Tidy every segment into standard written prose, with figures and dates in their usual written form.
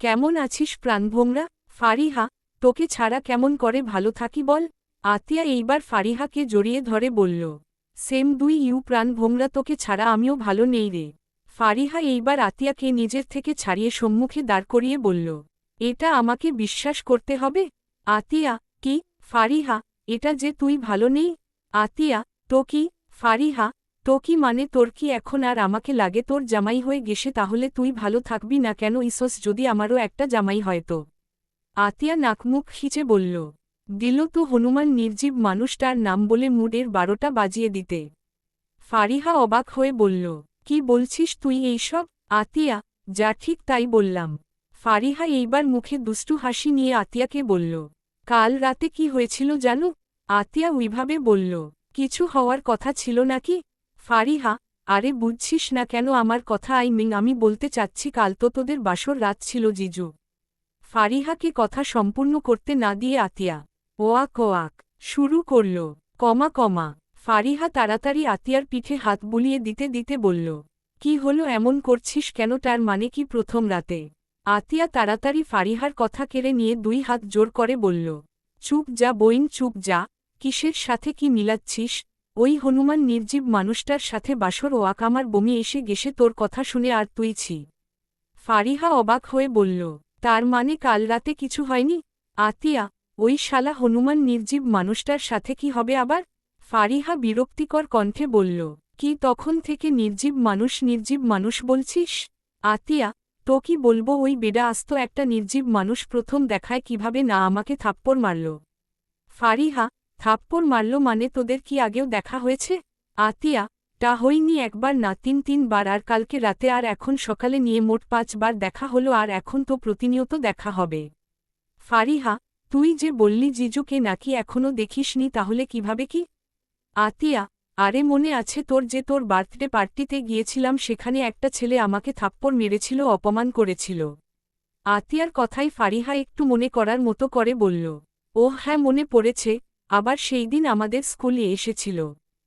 কেমন আছিস প্রাণভোমরা? ফারিহা, তোকে ছাড়া কেমন করে ভালো থাকি বল? আতিয়া এইবার ফারিহাকে জড়িয়ে ধরে বলল। সেম দুই ইউ প্রাণভোমরা, তোকে ছাড়া আমিও ভালো নেই রে। ফারিহা এইবার আতিয়াকে নিজের থেকে ছাড়িয়ে সম্মুখে দাঁড় করিয়ে বলল। এটা আমাকে বিশ্বাস করতে হবে? আতিয়া, কি? ফারিহা, এটা যে তুই ভালো নেই? আতিয়া, তো কি? ফারিহা, তো কি মানে তোর কি এখন আর আমাকে লাগে তোর জামাই হয়ে গেছে তাহলে তুই ভালো থাকবি না কেন? ইসস, যদি আমারও একটা জামাই হয়তো। আতিয়া নাকমুখ খিচে বলল। দিল তো হনুমান নির্জীব মানুষটার নাম বলে মুডের 12টা বাজিয়ে দিতে। ফারিহা অবাক হয়ে বলল, কি বলছিস তুই এইসব? আতিয়া, যা ঠিক তাই বললাম। ফারিহা এইবার মুখে দুষ্টু হাসি নিয়ে আতিয়াকে বলল, কাল রাতে কি হয়েছিল জানো? আতিয়া ওইভাবে বলল, কিছু হওয়ার কথা ছিল নাকি? ফারিহা, আরে বুঝছিস না কেন আমার কথা? আমি বলতে চাচ্ছি কাল তো তোদের বাসর রাত ছিল জিজু। ফারিহাকে কথা সম্পূর্ণ করতে না দিয়ে আতিয়া ওয়াক ওয়াক শুরু করল। কমা কমা। ফারিহা তাড়াতাড়ি আতিয়ার পিঠে হাত বুলিয়ে দিতে দিতে বলল, কি হলো এমন করছিস কেন? তার মানে কি প্রথম রাতে? আতিয়া তাড়াতাড়ি ফারিহার কথা কেড়ে নিয়ে দুই হাত জোর করে বলল, চুপ যা বইন, চুপ যা। কিসের সাথে কি মিলাচ্ছিস? ওই হনুমান নির্জীব মানুষটার সাথে বাসর ওয়াক। আমার বমি এসে গেছে তোর কথা শুনে। আর তুই ছি। ফারিহা অবাক হয়ে বলল, তার মানে কাল রাতে কিছু হয়নি? আতিয়া, ওই শালা হনুমান নির্জীব মানুষটার সাথে কি হবে আবার? ফারিহা বিরক্তিকর কণ্ঠে বলল, কি তখন থেকে নির্জীব মানুষ বলছিস? আতিয়া, তো কি বলবো? ওই বেডা আস্ত একটা নির্জীব মানুষ প্রথম দেখায় কিভাবে না আমাকে থাপ্পড় মারল। ফারিহা, থাপ্পড় মারল মানে তোদের কি আগেও দেখা হয়েছে? আতিয়া, তা হয়নি একবার না, 3-3 বার। আর কালকে রাতে আর এখন সকালে নিয়ে মোট 5 বার দেখা হলো। আর এখন তো প্রতিনিয়ত দেখা হবে। ফারিহা, তুই যে বললি জিজুকে নাকি এখনও দেখিসনি, তাহলে কিভাবে কি? আতিয়া, আরে মনে আছে তোর যে তোর বার্থডে পার্টিতে গিয়েছিলাম, সেখানে একটা ছেলে আমাকে থাপ্পড় মেরেছিল, অপমান করেছিল। আতিয়ার কথাই ফারিহা একটু মনে করার মতো করে বলল, ওহ হ্যাঁ মনে পড়েছে, আবার সেই দিন আমাদের স্কুলে এসেছিল।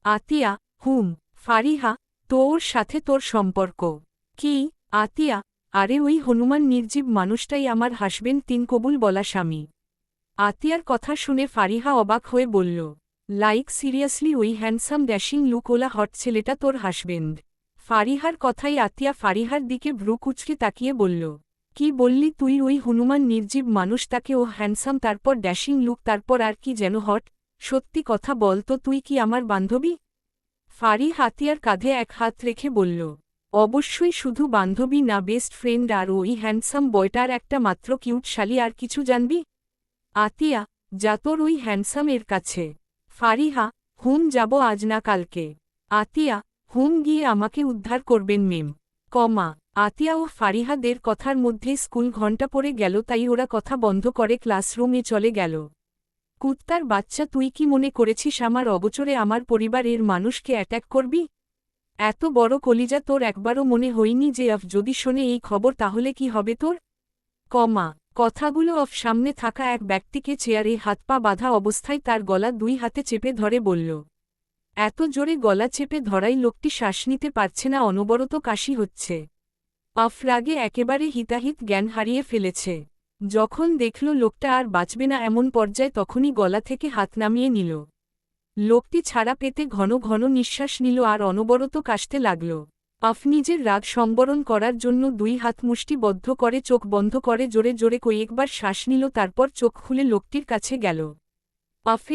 আতিয়া, হুম। ফারিহা, তো ওর সাথে তোর সম্পর্ক কি? আতিয়া, আরে ওই হনুমান নির্জীব মানুষটাই আমার হাসবেন্ড, 3 কবুল বলা স্বামী। আতিয়ার কথা শুনে ফারিহা অবাক হয়ে বলল, লাইক সিরিয়াসলি ওই হ্যান্ডসাম ড্যাশিং লুকওয়ালা হট ছেলেটা তোর হাসবেন্ড? ফারিহার কথাই আতিয়া ফারিহার দিকে ভ্রু কুচকে তাকিয়ে বলল, কি বললি তুই? ওই হনুমান নির্জীব মানুষ, তাকে ও হ্যান্ডসাম, তারপর ড্যাশিং লুক, তারপর আর কি যেন হট? সত্যি কথা বল তো, তুই কি আমার বান্ধবী? ফারিহা আতিয়ার কাঁধে এক হাত রেখে বলল, অবশ্যই, শুধু বান্ধবী না, বেস্ট ফ্রেন্ড। আর ওই হ্যান্ডসাম বয়টার একটা মাত্র কিউট শালি, আর কিছু জানবি? আতিয়া, যা তোর ওই হ্যান্ডসাম এর কাছে। ফারিহা, হুম যাব, আজ না কালকে। আতিয়া, হুম গিয়ে আমাকে উদ্ধার করবেন মেম। কমা। আতিয়া ও ফারিহাদের কথার মধ্যে স্কুল ঘণ্টা পড়ে গেল, তাই ওরা কথা বন্ধ করে ক্লাসরুমে চলে গেল। কুত্তার বাচ্চা, তুই কি মনে করেছিস আমার অগোচরে আমার পরিবারের মানুষকে অ্যাট্যাক করবি? এত বড় কলিজা তোর, একবারও মনে হয়নি যে যদি শোনে এই খবর তাহলে কি হবে তোর? কমা। কথাগুলো সামনে থাকা এক ব্যক্তিকে চেয়ারে হাত পা বাঁধা অবস্থায় তার গলা 2 হাতে চেপে ধরে বলল। এত জোরে গলা চেপে ধরাই লোকটি শ্বাস নিতে পারছে না, অনবরত কাশি হচ্ছে। রাগে একেবারে হিতাহিত জ্ঞান হারিয়ে ফেলেছে। যখন দেখল লোকটা আর বাঁচবে না এমন পর্যায়ে, তখনই গলা থেকে হাত নামিয়ে নিল। লোকটি ছাড়া পেতে ঘন ঘন নিঃশ্বাস নিল আর অনবরত কাশতে লাগল। নিজের রাগ সংবরণ করার জন্য 2 হাত মুষ্টিবদ্ধ করে চোখ বন্ধ করে জোরে জোরে কয়েকবার শ্বাস নিল, তারপর চোখ খুলে লোকটির কাছে গেল।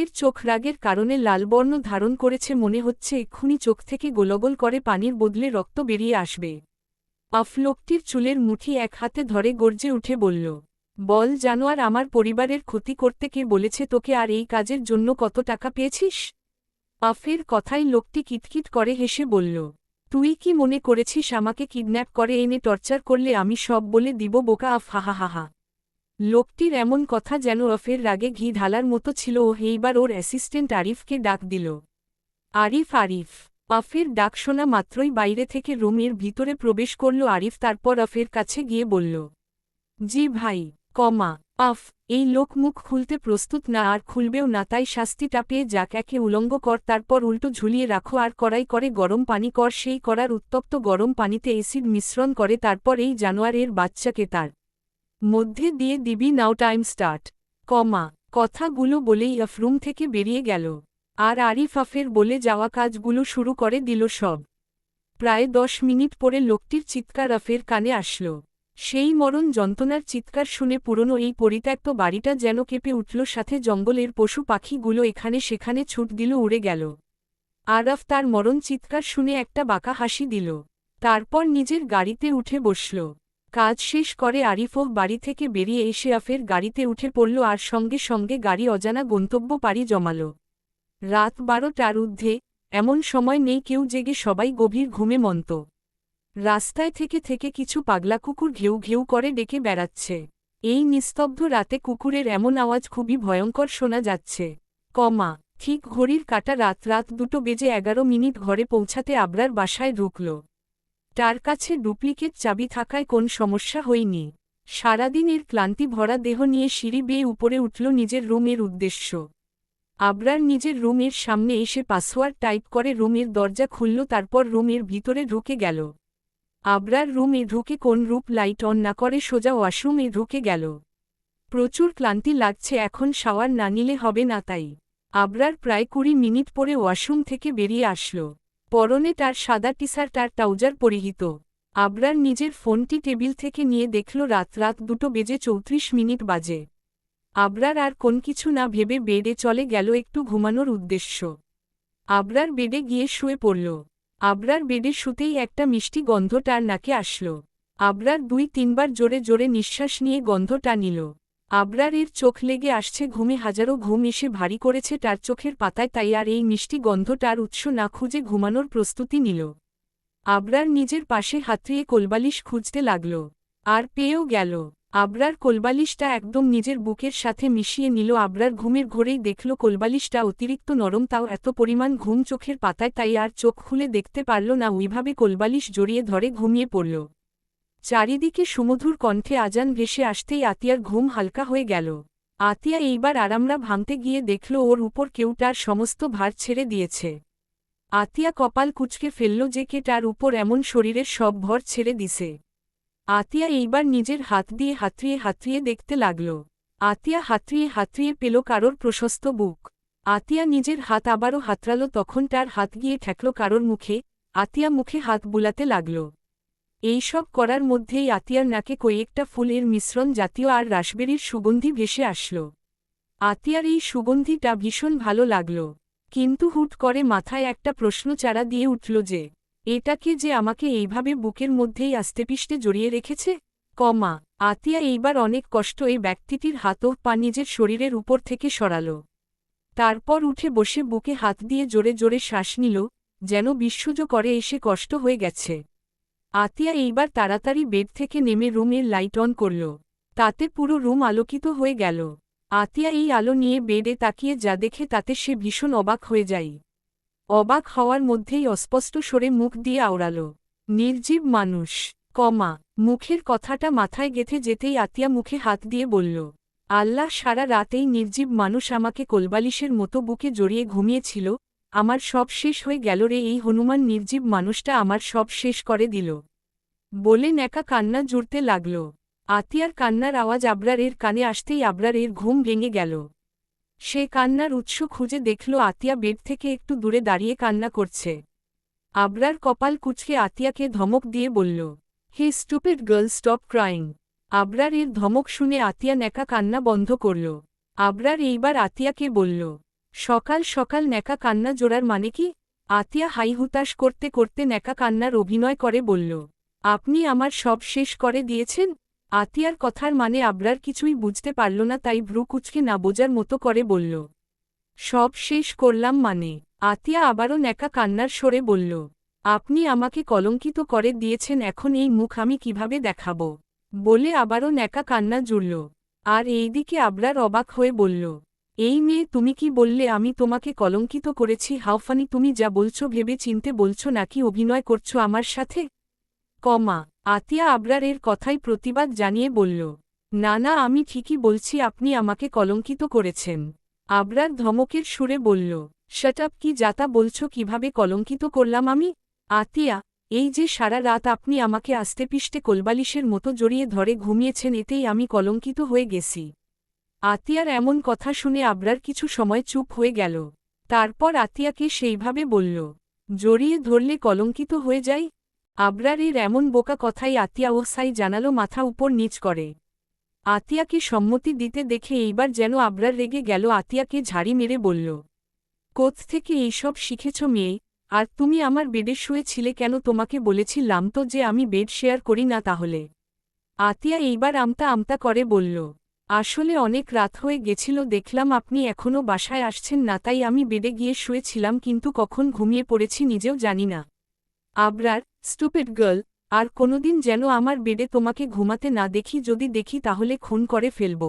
এর চোখ রাগের কারণে লালবর্ণ ধারণ করেছে, মনে হচ্ছে এক্ষুনি চোখ থেকে গোলগোল করে পানির বদলে রক্ত বেরিয়ে আসবে। লোকটির চুলের মুঠি এক হাতে ধরে গর্জে উঠে বলল, বল জানোয়ার, আমার পরিবারের ক্ষতি করতে কে বলেছে তোকে? আর এই কাজের জন্য কত টাকা পেয়েছিস? এর কথাই লোকটি কিটকিট করে হেসে বলল, তুই কি মনে করেছিস আমাকে কিডন্যাপ করে এনে টর্চার করলে আমি সব বলে দিব বোকা? হাহা। লোকটির এমন কথা যেন এর রাগে ঘি ঢালার মতো ছিল। ও এইবার ওর অ্যাসিস্ট্যান্ট আরিফকে ডাক দিল। আরিফ। এর ডাক শোনা মাত্রই বাইরে থেকে রুমের ভিতরে প্রবেশ করল আরিফ। তারপর এর কাছে গিয়ে বলল, জি ভাই। কমা। এই লোক মুখ খুলতে প্রস্তুত না, আর খুলবেও না, তাই শাস্তিটা পেয়ে যাক। একে উলঙ্গ কর, তারপর উল্টো ঝুলিয়ে রাখো, আর কড়াই করে গরম পানি কর। সেই কড়ার উত্তপ্ত গরম পানিতে অ্যাসিড মিশ্রণ করে, তারপর এই জানোয়ারের বাচ্চাকে তার মধ্যে দিয়ে দিবি নাও টাইম স্টার্ট। কথাগুলো বলেই আফ রুম থেকে বেরিয়ে গেল। আর আরিফ আফের বলে যাওয়া কাজগুলো শুরু করে দিল সব। প্রায় 10 মিনিট পরে লোকটির চিৎকার আফের কানে আসল। সেই মরণ যন্ত্রণার চিৎকার শুনে পুরনো এই পরিত্যক্ত বাড়িটা যেন কেঁপে উঠল, সাথে জঙ্গলের পশু পাখিগুলো এখানে সেখানে ছুট দিল, উড়ে গেল। আরাফ তার মরণ চিৎকার শুনে একটা বাঁকা হাসি দিল। তারপর নিজের গাড়িতে উঠে বসল। কাজ শেষ করে আরিফও বাড়ি থেকে বেরিয়ে এসে আফের গাড়িতে উঠে পড়ল আর সঙ্গে সঙ্গে গাড়ি অজানা গন্তব্য পাড়ি জমাল। রাত 12টার ঊর্ধ্বে, এমন সময় নেই কেউ জেগে, সবাই গভীর ঘুমে মন্ত। রাস্তায় থেকে থেকে কিছু পাগলা কুকুর ঘেউ ঘেউ করে ডেকে বেড়াচ্ছে। এই নিস্তব্ধ রাতে কুকুরের এমন আওয়াজ খুবই ভয়ঙ্কর শোনা যাচ্ছে। ঠিক ঘড়ির কাঁটা রাত 2:11 ঘরে পৌঁছাতে আবরার বাসায় ঢুকল। তার কাছে ডুপ্লিকেট চাবি থাকায় কোন সমস্যা হয়নি। সারাদিনের ক্লান্তি ভরা দেহ নিয়ে সিঁড়ি বেয়ে উপরে উঠল নিজের রুমের উদ্দেশ্য। আবরার নিজের রুমের সামনে এসে পাসওয়ার্ড টাইপ করে রুমের দরজা খুলল, তারপর রুমের ভিতরে ঢুকে গেল। আবরার রুমে ঢুকে কোন রূপ লাইট অন না করে সোজা ওয়াশরুমে ঢুকে গেল। প্রচুর ক্লান্তি লাগছে, এখন শাওয়ার না নিলে হবে না, তাই আবরার প্রায় 20 মিনিট পরে ওয়াশরুম থেকে বেরিয়ে আসল। পরনে তার সাদা টি-শার্ট আর ট্রাউজার পরিহিত। আবরার নিজের ফোনটি টেবিল থেকে নিয়ে দেখল রাত 2:34 বাজে। আবরার আর কোন কিছু না ভেবে বেডে চলে গেল একটু ঘুমানোর উদ্দেশ্য। আবরার বেডে গিয়ে শুয়ে পড়ল। আবরার বেডে শুতেই একটা মিষ্টি গন্ধ তার নাকে আসল। আবরার 2-3 বার জোরে জোরে নিঃশ্বাস নিয়ে গন্ধটা নিল। আবরার এর চোখ লেগে আসছে ঘুমে, হাজারো ঘুম এসে ভারী করেছে তার চোখের পাতায়, তাই আর এই মিষ্টি গন্ধটার উৎস না খুঁজে ঘুমানোর প্রস্তুতি নিল। আবরার নিজের পাশে হাতড়িয়ে কোলবালিশ খুঁজতে লাগল। আর পেয়েও গেল। আবরার কোলবালিশটা একদম নিজের বুকের সাথে মিশিয়ে নিল। আবরার ঘুমের ঘোরেই দেখল কোলবালিশটা অতিরিক্ত নরম, তাও এত পরিমাণ ঘুম চোখের পাতায়, তাই আর চোখ খুলে দেখতে পারল না। ওইভাবে কোলবালিশ জড়িয়ে ধরে ঘুমিয়ে পড়ল। চারিদিকে সুমধুর কণ্ঠে আজান ভেসে আসতেই আতিয়ার ঘুম হালকা হয়ে গেল। আতিয়া এইবার আরামরা ভাঙতে গিয়ে দেখল ওর উপর কেউ তার সমস্ত ভার ছেড়ে দিয়েছে। আতিয়া কপাল কুঁচকে ফেলল যে কে তার উপর এমন শরীরের সব ভর ছেড়ে দিছে। আতিয়া এইবার নিজের হাত দিয়ে হাতড়িয়ে হাতড়িয়ে দেখতে লাগল। আতিয়া হাতড়িয়ে হাতড়িয়ে পেল কারোর প্রশস্ত বুক। আতিয়া নিজের হাত আবারও হাতড়াল, তখন তার হাত গিয়ে ঠেকল কারোর মুখে। আতিয়া মুখে হাত বুলাতে লাগল। এইসব করার মধ্যেই আতিয়ার নাকে কয়েকটা ফুলের মিশ্রণ জাতীয় আর রাসবেরির সুগন্ধি ভেসে আসল। আতিয়ার এই সুগন্ধিটা ভীষণ ভালো লাগল, কিন্তু হুট করে মাথায় একটা প্রশ্ন চারা দিয়ে উঠল যে এটাকে যে আমাকে এইভাবে বুকের মধ্যেই আস্তেপিষ্টে জড়িয়ে রেখেছে। আতিয়া এইবার অনেক কষ্ট এই ব্যক্তিটির হাত ও পা নিজের শরীরের উপর থেকে সরাল। তারপর উঠে বসে বুকে হাত দিয়ে জোরে জোরে শ্বাস নিল, যেন বিশ্বজ করে এসে কষ্ট হয়ে গেছে। আতিয়া এইবার তাড়াতাড়ি বেড থেকে নেমে রুমের লাইট অন করল। তাতে পুরো রুম আলোকিত হয়ে গেল। আতিয়া এই আলো নিয়ে বেডে তাকিয়ে যা দেখে তাতে সে ভীষণ অবাক হয়ে যায়। অবাক হওয়ার মধ্যেই অস্পষ্ট স্বরে মুখ দিয়ে আওড়াল, নির্জীব মানুষ। মুখের কথাটা মাথায় গেঁথে যেতেই আতিয়া মুখে হাত দিয়ে বলল, আল্লাহ, সারা রাতেই নির্জীব মানুষ আমাকে কোলবালিশের মতো বুকে জড়িয়ে ঘুমিয়েছিল। আমার সব শেষ হয়ে গেল রে, এই হনুমান নির্জীব মানুষটা আমার সব শেষ করে দিল। বলে নেকা কান্না জুড়তে লাগল। আতিয়ার কান্নার আওয়াজ আবরারের কানে আসতেই আবরারের ঘুম ভেঙে গেল। সে কান্নার উৎস খুঁজে দেখল আতিয়া বেড থেকে একটু দূরে দাঁড়িয়ে কান্না করছে। আবরার কপাল কুঁচকে আতিয়াকে ধমক দিয়ে বলল, hey stupid girl, stop crying. Abrar এর ধমক শুনে আতিয়া নেকা কান্না বন্ধ করল। আবরার এইবার আতিয়াকে বলল, সকাল সকাল নেকা কান্না জোড়ার মানে কি? আতিয়া হাই হুতাশ করতে করতে নেকা কান্নার অভিনয় করে বলল, আপনি আমার সব শেষ করে দিয়েছেন। আতিয়ার কথার মানে আবরার কিছুই বুঝতে পারল না, তাই ভ্রু কুঁচকে না বোঝার মতো করে বলল, সব শেষ করলাম মানে? আতিয়া আবারও নেকা কান্নার স্বরে বলল, আপনি আমাকে কলঙ্কিত করে দিয়েছেন, এখন এই মুখ আমি কিভাবে দেখাব? বলে আবারও নেকা কান্না জুড়ল। আর এইদিকে আবরার অবাক হয়ে বলল, এই মেয়ে, তুমি কি বললে আমি তোমাকে কলঙ্কিত করেছি? হাউফানি, তুমি যা বলছো ভেবে চিনতে বলছো নাকি অভিনয় করছো আমার সাথে? আতিয়া আবরারের কথাই প্রতিবাদ জানিয়ে বলল, না না, আমি ঠিকই বলছি, আপনি আমাকে কলঙ্কিত করেছেন। আবরার ধমকের সুরে বলল, শাট আপ, কি যাতা বলছো? কিভাবে কলঙ্কিত করলাম আমি? আতিয়া, এই যে সারা রাত আপনি আমাকে আস্তেপিষ্টে কোলবালিশের মতো জড়িয়ে ধরে ঘুমিয়েছেন, এতেই আমি কলঙ্কিত হয়ে গেছি। আতিয়ার এমন কথা শুনে আবরার কিছু সময় চুপ হয়ে গেল। তারপর আতিয়াকে সেইভাবে বলল, জড়িয়ে ধরলে কলঙ্কিত হয়ে যাই? আবরারের এমন বোকা কথাই আতিয়া ও সাই জানালো মাথা উপর নিচ করে। আতিয়াকে সম্মতি দিতে দেখে এইবার যেন আবরার রেগে গেল, আতিয়াকে ঝাড়ি মেরে বলল, কোত্থেকে এইসব শিখেছ মেয়ে? আর তুমি আমার বেডে শুয়েছিলে কেন? তোমাকে বলেছিলাম তো যে আমি বেড শেয়ার করি না। তাহলে? আতিয়া এইবার আমতা আমতা করে বলল, আসলে অনেক রাত হয়ে গেছিল, দেখলাম আপনি এখনও বাসায় আসছেন না, তাই আমি বেডে গিয়ে শুয়েছিলাম, কিন্তু কখন ঘুমিয়ে পড়েছি নিজেও জানি না। আবরার, স্টুপিড গার্ল, আর কোনোদিন যেন আমার বেডে তোমাকে ঘুমাতে না দেখি, যদি দেখি তাহলে খুন করে ফেলব।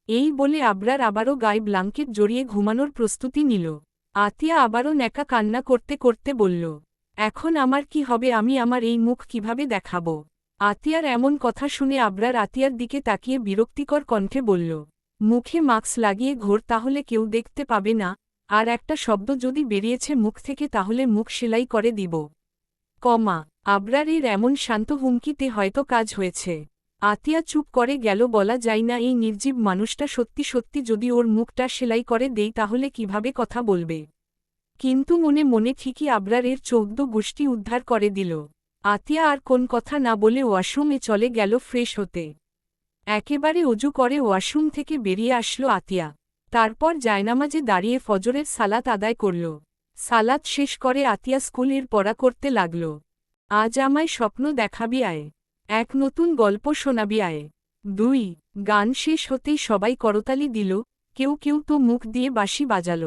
এই বলে আবরার আবারও গায়ে ব্লাঙ্কেট জড়িয়ে ঘুমানোর প্রস্তুতি নিল। আতিয়া আবারও ন্যাকা কান্না করতে করতে বলল, এখন আমার কি হবে? আমি আমার এই মুখ কিভাবে দেখাব? আতিয়ার এমন কথা শুনে আবরার আতিয়ার দিকে তাকিয়ে বিরক্তিকর কণ্ঠে বলল, মুখে মাস্ক লাগিয়ে ঘোর, তাহলে কেউ দেখতে পাবে না, আর একটা শব্দ যদি বেরিয়েছে মুখ থেকে তাহলে মুখ সেলাই করে দিব। আবরারের এমন শান্ত হুমকিতে হয়তো কাজ হয়েছে। আতিয়া চুপ করে গেল। বলা যায় না এই নির্জীব মানুষটা সত্যি সত্যি যদি ওর মুখটা সেলাই করে দেই তাহলে কিভাবে কথা বলবে। কিন্তু মনে মনে ঠিকই আবরারের 14 গোষ্ঠী উদ্ধার করে দিল। আতিয়া আর কোন কথা না বলে ওয়াশরুমে চলে গেল ফ্রেশ হতে। একেবারে অজু করে ওয়াশরুম থেকে বেরিয়ে আসলো আতিয়া। তারপর জায়নামাজে দাঁড়িয়ে ফজরের সালাত আদায় করল। সালাত শেষ করে আতিয়া স্কুলের পড়া করতে লাগল। আজ আমায় স্বপ্ন দেখাবি আয়। 1 নতুন গল্প শোনাবি আয়। 2 গান শেষ হতেই সবাই করতালি দিল, কেউ কেউ তো মুখ দিয়ে বাঁশি বাজাল।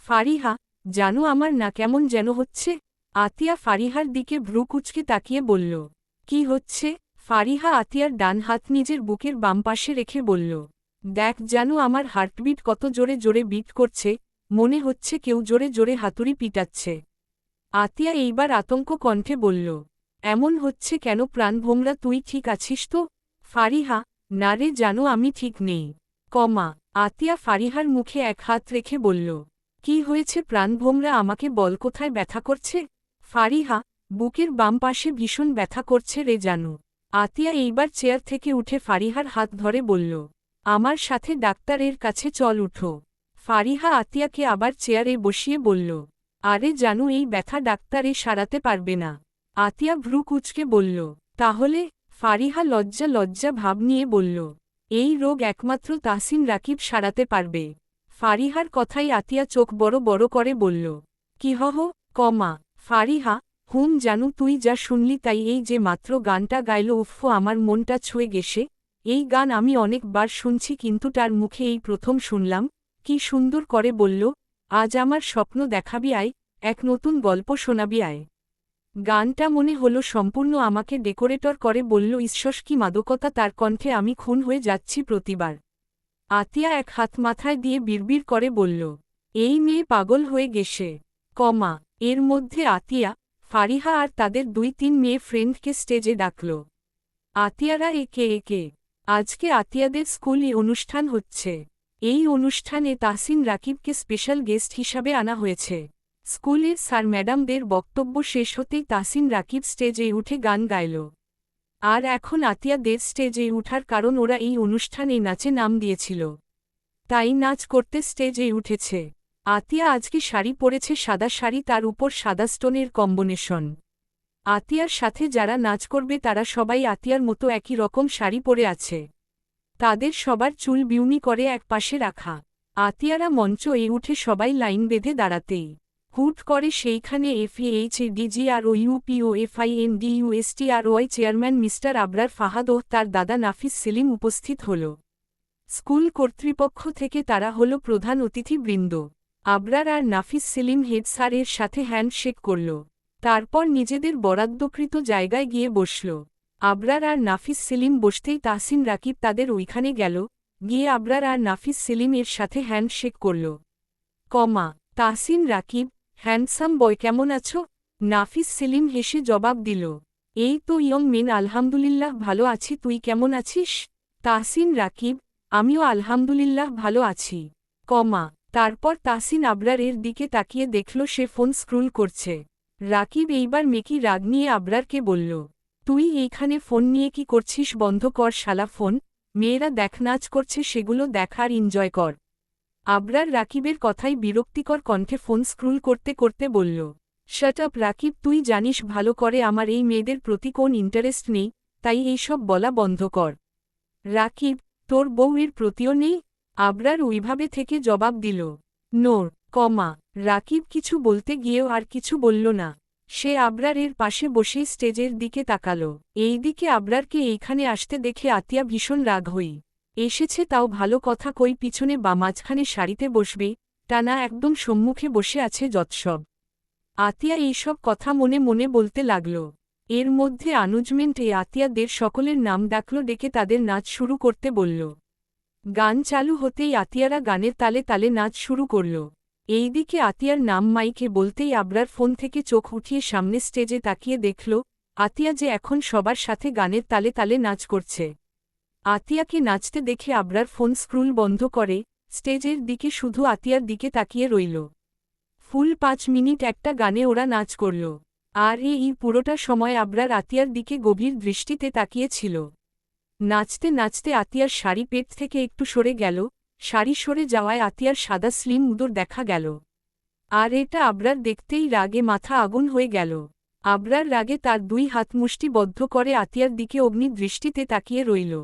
ফারিহা, জানো আমার না কেমন যেন হচ্ছে? আতিয়া ফারিহার দিকে ভ্রু কুঁচকে তাকিয়ে বলল, কি হচ্ছে? ফারিহা আতিয়ার ডান হাত নিজের বুকের বাম পাশে রেখে বলল, দেখ জানো আমার হার্টবিট কত জোরে জোরে বিট করছে, মনে হচ্ছে কেউ জোরে জোরে হাতুড়ি পিটাচ্ছে। আতিয়া এইবার আতঙ্ক কণ্ঠে বলল, এমন হচ্ছে কেন প্রাণভোমরা? তুই ঠিক আছিস তো? ফারিহা, না রে জানো আমি ঠিক নেই। আতিয়া ফারিহার মুখে এক হাত রেখে বলল, কি হয়েছে প্রাণভোমরা? আমাকে বল, কোথায় ব্যথা করছে? ফারিহা, বুকের বাম পাশে ভীষণ ব্যথা করছে রে জানু। আতিয়া এইবার চেয়ার থেকে উঠে ফারিহার হাত ধরে বলল, আমার সাথে ডাক্তারের কাছে চল, উঠো। ফারিহা আতিয়াকে আবার চেয়ারে বসিয়ে বলল, আরে জানু এই ব্যথা ডাক্তারে সারাতে পারবে না। আতিয়া ভ্রু কুঁচকে বলল, তাহলে? ফারিহা লজ্জা লজ্জা ভাব নিয়ে বলল, এই রোগ একমাত্র তাহসিন রাকিব সারাতে পারবে। ফারিহার কথাই আতিয়া চোখ বড় বড় করে বলল, কি হহ? ফারিহা, জানু তুই যা শুনলি তাই? এই যে মাত্র গানটা গাইল, উফ আমার মনটা ছুঁয়ে গেছে। এই গান আমি অনেকবার শুনছি, কিন্তু তার মুখে এই প্রথম শুনলাম। কি সুন্দর করে বলল, আজ আমার স্বপ্ন দেখাবি আয়, 1 নতুন গল্প শোনাবি আয়। গানটা মনে হলো সম্পূর্ণ আমাকে ডেকোরেটর করে বলল, ঈশ্বর কি মাদকতা তার কণ্ঠে! আমি খুন হয়ে যাচ্ছি প্রতিবার। আতিয়া এক হাত মাথায় দিয়ে বিড়বিড় করে বলল, এই মেয়ে পাগল হয়ে গেছে। এর মধ্যে আতিয়া, ফারিহা আর তাদের 2-3 মেয়ে ফ্রেন্ডকে স্টেজে ডাকল। আতিয়ারা একে একে। আজকে আতিয়াদের স্কুলে অনুষ্ঠান হচ্ছে। এই অনুষ্ঠানে তাহসিন রাকিবকে স্পেশাল গেস্ট হিসাবে আনা হয়েছে। স্কুলের স্যার ম্যাডামদের বক্তব্য শেষ হতেই তাহসিন রাকিব স্টেজে উঠে গান গাইল। আর এখন আতিয়াদের স্টেজে উঠার কারণ ওরা এই অনুষ্ঠানে নাচে নাম দিয়েছিল, তাই নাচ করতে স্টেজে উঠেছে। আতিয়া আজকে শাড়ি পরেছে, সাদা শাড়ি, তার উপর সাদা স্টোনের কম্বিনেশন। আতিয়ার সাথে যারা নাচ করবে তারা সবাই আতিয়ার মতো একই রকম শাড়ি পরে আছে। তাদের সবার চুল বিউনি করে এক পাশে রাখা। আতিয়ারা মঞ্চে উঠে সবাই লাইন বেঁধে দাঁড়াতেই হুট করে সেইখানে FAHDGROUPOFINDUSTROI chairman mister Abrar Fahad ও তার দাদা নাফিস সেলিম উপস্থিত হল। স্কুল কর্তৃপক্ষ থেকে তারা হল প্রধান অতিথিবৃন্দ। আবরার আর নাফিস সেলিম হেড স্যারের সাথে হ্যান্ডশেক করল। তারপর নিজেদের বরাদ্দকৃত জায়গায় গিয়ে বসল। আবরার আর নাফিস সেলিম বসতেই তাহসিন রাকিব তাদের ওইখানে গেল, গিয়ে আবরার আর নাফিস সেলিম এর সাথে হ্যান্ডশেক করল। তাহসিন রাকিব, হ্যান্ডসাম বয়, কেমন আছো? নাফিস সেলিম হেসে জবাব দিল, এই তো ইয়ং মেন, আলহামদুলিল্লাহ ভালো আছি, তুই কেমন আছিস? তাহসিন রাকিব, আমিও আলহামদুলিল্লাহ ভালো আছি। তারপর তাহসিন আবরারের দিকে তাকিয়ে দেখল সে ফোন স্ক্রুল করছে। রাকিব এইবার মেকি রাগ নিয়ে আবরারকে বলল, তুই এইখানে ফোন নিয়ে কি করছিস? বন্ধ কর শালা ফোন, মেয়েরা দেখ নাচ করছে সেগুলো দেখ আর এনজয় কর। আবরার রাকিবের কথাই বিরক্তিকর কণ্ঠে ফোন স্ক্রুল করতে করতে বলল, শাট আপ রাকিব, তুই জানিস ভালো করে আমার এই মেয়েদের প্রতি কোন ইন্টারেস্ট নেই, তাই এইসব বলা বন্ধ কর। রাকিব, তোর বউয়ের প্রতিও নেই? আবরার ওইভাবে থেকে জবাব দিল। নোর, কমা। রাকিব কিছু বলতে গিয়েও আর কিছু বলল না। সে আবরারের পাশে বসেই স্টেজের দিকে তাকাল। এইদিকে আবরারকে এইখানে আসতে দেখে আতিয়া ভীষণ রাগ হই এসেছে, তাও ভালো কথা, কই পিছনে বা মাঝখানে সারিতে বসবে, তা না একদম সম্মুখে বসে আছে যৎসব। আতিয়া এইসব কথা মনে মনে বলতে লাগল। এর মধ্যে আনুজমেন্টে আতিয়াদের সকলের নাম ডাকল, ডেকে তাদের নাচ শুরু করতে বলল। গান চালু হতেই আতিয়ারা গানের তালে তালে নাচ শুরু করল। এইদিকে আতিয়ার নাম মাইকে বলতেই আবরার ফোন থেকে চোখ উঠিয়ে সামনে স্টেজে তাকিয়ে দেখল আতিয়া যে এখন সবার সাথে গানের তালে তালে নাচ করছে। আতিয়াকে নাচতে দেখে আবরার ফোন স্ক্রুল বন্ধ করে স্টেজের দিকে শুধু আতিয়ার দিকে তাকিয়ে রইল। ফুল 5 মিনিট একটা গানে ওরা নাচ করল। আর এই পুরোটা সময় আবরার আতিয়ার দিকে গভীর দৃষ্টিতে তাকিয়েছিল। নাচতে নাচতে আতিয়ার শাড়ি পেট থেকে একটু সরে গেল, শাড়ি সরে যাওয়ায় আতিয়ার সাদা স্লিম উদর দেখা গেল। আর এটা আবরার দেখতেই রাগে মাথা আগুন হয়ে গেল। আবরার রাগে তার 2 হাত মুষ্টিবদ্ধ করে আতিয়ার দিকে অগ্নি দৃষ্টিতে তাকিয়ে রইল।